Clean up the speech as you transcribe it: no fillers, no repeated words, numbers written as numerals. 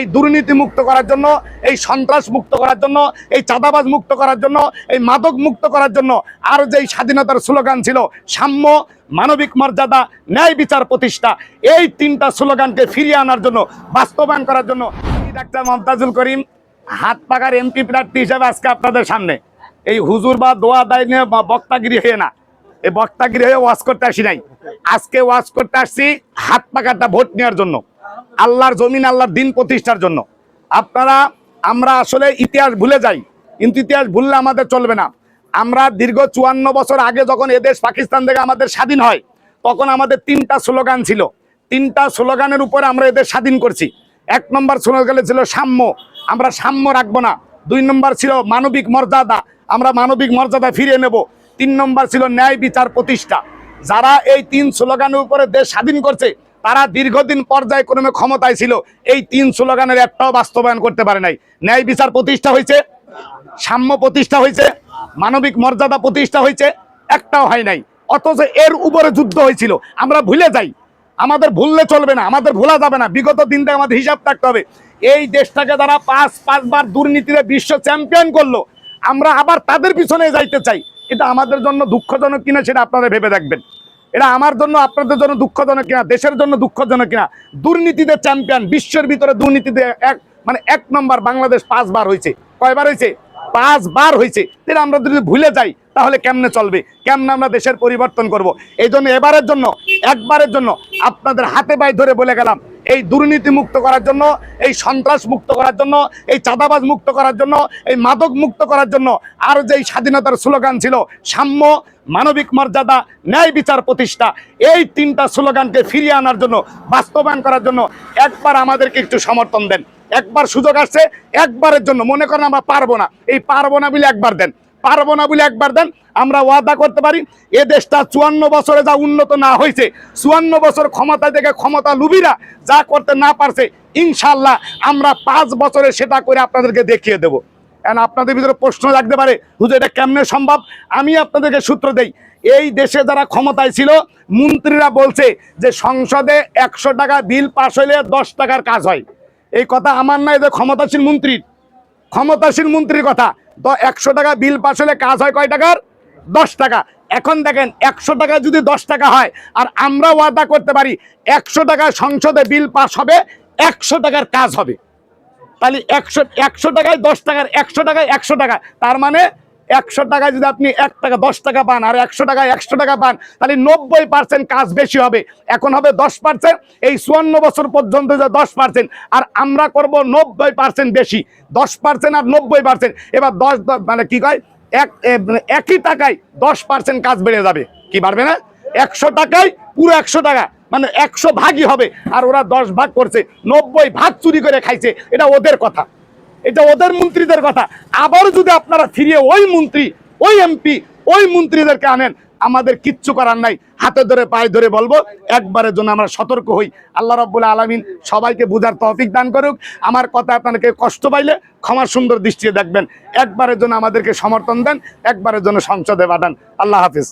এই দুর্নীতি মুক্ত করার জন্য, এই সন্ত্রাস মুক্ত করার জন্য, এই চাঁদাবাজ মুক্ত করার জন্য, এই মাদক মুক্ত করার জন্য, আর যেই স্বাধীনতার স্লোগান ছিল সাম্য, মানবিক মর্যাদা, ন্যায় বিচার প্রতিষ্ঠা, এই তিনটা স্লোগানকে ফিরিয়ে আনার জন্য, বাস্তবায়ন করার জন্য ডাক্তার মমতাজুল করিম হাত পাকার এমপি প্রার্থী হিসেবে আজকে আপনাদের সামনে এই হুজুর বা দোয়া দায় নিয়ে বক্তাগিরি হয়ে না, এই বক্তাগিরি হয়ে ওয়াজ করতে আসি নাই। আজকে ওয়াজ করতে আসছি হাত পাকাটা ভোট নেওয়ার জন্য, আল্লাহর জমিন, আল্লাহর দিন প্রতিষ্ঠার জন্য। আমরা আসলে ইতিহাস ভুলে যাই, কিন্তু ইতিহাস ভুললে আমাদের চলবে না। আমরা দীর্ঘ 54 বছর আগে যখন এদেশ পাকিস্তান থেকে আমাদের স্বাধীন হয়, তখন আমাদের তিনটা স্লোগান ছিল। তিনটা স্লোগানের উপরে আমরা এদের স্বাধীন করছি। 1 নম্বর স্লোগানে ছিল সাম্য, আমরা সাম্য রাখবো না। 2 নম্বর ছিল মানবিক মর্যাদা, আমরা মানবিক মর্যাদা ফিরিয়ে নেব। 3 নম্বর ছিল ন্যায় বিচার প্রতিষ্ঠা। যারা এই 3 স্লোগানের উপরে দেশ স্বাধীন করছে, তারা দীর্ঘদিন পর্যায়ক্রমে ক্ষমতায় ছিল, এই 3 স্লোগানের একটাও বাস্তবায়ন করতে পারে নাই। ন্যায় বিচার প্রতিষ্ঠা হয়েছে, সাম্য প্রতিষ্ঠা হয়েছে, মানবিক মর্যাদা প্রতিষ্ঠা হয়েছে, একটাও হয় নাই। অথচ এর উপরে যুদ্ধ হয়েছিল। আমরা ভুলে যাই, আমাদের ভুললে চলবে না, আমাদের ভোলা যাবে না। বিগত দিন থেকে আমাদের হিসাব থাকতে হবে। এই দেশটাকে যারা 5 বার দুর্নীতিতে বিশ্ব চ্যাম্পিয়ন করলো, আমরা আবার তাদের পিছনে যাইতে চাই। এটা আমাদের জন্য দুঃখজনক কিনা সেটা আপনারা ভেবে দেখবেন। এটা আমার জন্য, আপনাদের জন্য দুঃখজনক কিনা, দেশের জন্য দুঃখজনক কিনা। দুর্নীতিতে চ্যাম্পিয়ন, বিশ্বের ভিতরে দুর্নীতিতে এক নম্বর বাংলাদেশ 5 বার হয়েছে। কয়বার হয়েছে? 5 বার হয়েছে। এটা আমরা যদি ভুলে যাই তাহলে কেমনে চলবে? কেমনে আমরা দেশের পরিবর্তন করব? এই জন্য এবারের জন্য, একবারের জন্য আপনাদের হাতে পায়ে ধরে বলে গেলাম, এই দুর্নীতি মুক্ত করার জন্য, এই সন্ত্রাস মুক্ত করার জন্য, এই চাঁদাবাজ মুক্ত করার জন্য, এই মাদক মুক্ত করার জন্য, আর যেই স্বাধীনতার স্লোগান ছিল সাম্য, মানবিক মর্যাদা, ন্যায় বিচার প্রতিষ্ঠা, এই তিনটা স্লোগানকে ফিরিয়ে আনার জন্য, বাস্তবায়ন করার জন্য একবার আমাদেরকে একটু সমর্থন দেন। একবার সুযোগ আসছে, একবারের জন্য। মনে করেন আমরা পারবো না, এই পারবো না বলে একবার দেন, পারবো না বলে একবার দেন। আমরা ওয়াদা করতে পারি, এ দেশটা 54 বছরে যা উন্নত না হয়েছে, 54 বছর ক্ষমতা থেকে ক্ষমতা লুবিরা যা করতে না পারছে, ইনশাল্লাহ আমরা 5 বছরে সেটা করে আপনাদেরকে দেখিয়ে দেবো। এখন আপনাদের ভিতরে প্রশ্ন লাগতে পারে, হুজুর এটা কেমনে সম্ভব? আমি আপনাদেরকে সূত্র দেই। এই দেশে যারা ক্ষমতায় ছিল, মন্ত্রীরা বলছে যে সংসদে 100 টাকা বিল পাশ হইলে 10 টাকার কাজ হয়। এই কথা আমার না, এদের ক্ষমতাসীন মন্ত্রীর কথা। তো 100 টাকা বিল পাশ হলে কাজ হয় কয় টাকার? 10 টাকা। এখন দেখেন 100 টাকা যদি 10 টাকা হয়, আর আমরা ওয়াদা করতে পারি 100 টাকা সংসদে বিল পাস হবে, 100 টাকার কাজ হবে। তাহলে 100 টাকায় 10 টাকার, 100 টাকায় 100 টাকা, তার মানে 100 টাকায় যদি আপনি 1 টাকা 10 টাকা পান, আর 100 টাকায় 100 টাকা পান, তাহলে 90% কাজ বেশি হবে। এখন হবে 10%, এই 54 বছর পর্যন্ত যে 10%, আর আমরা করব 90% বেশি। 10% আর 90%, এবার 10 মানে কি কয়, একই টাকায় 10% কাজ বেড়ে যাবে। কি বাড়বে না? 100 টাকায় পুরো 100 টাকা, মানে 100 ভাগই হবে। আর ওরা 10 ভাগ করছে, 90 ভাগ চুরি করে খাইছে। এটা ওদের কথা, এটা ওদের মন্ত্রীদের কথা। আবার যদি আপনারা ফিরিয়ে ওই মন্ত্রী, ওই এমপি, ওই মন্ত্রীদেরকে আনেন, আমাদের কিচ্ছু করার নাই। হাতে ধরে পায়ে ধরে বলবো, একবারের জন্য আমরা সতর্ক হই। আল্লাহ রাব্বুল আলামিন সবাইকে বুঝার তৌফিক দান করুক। আমার কথা আপনাদেরকে কষ্ট পাইলে ক্ষমা সুন্দর দৃষ্টিতে দেখবেন। একবারের জন্য আমাদেরকে সমর্থন দেন, একবারের জন্য সংসদে পাঠান। আল্লাহ হাফিজ।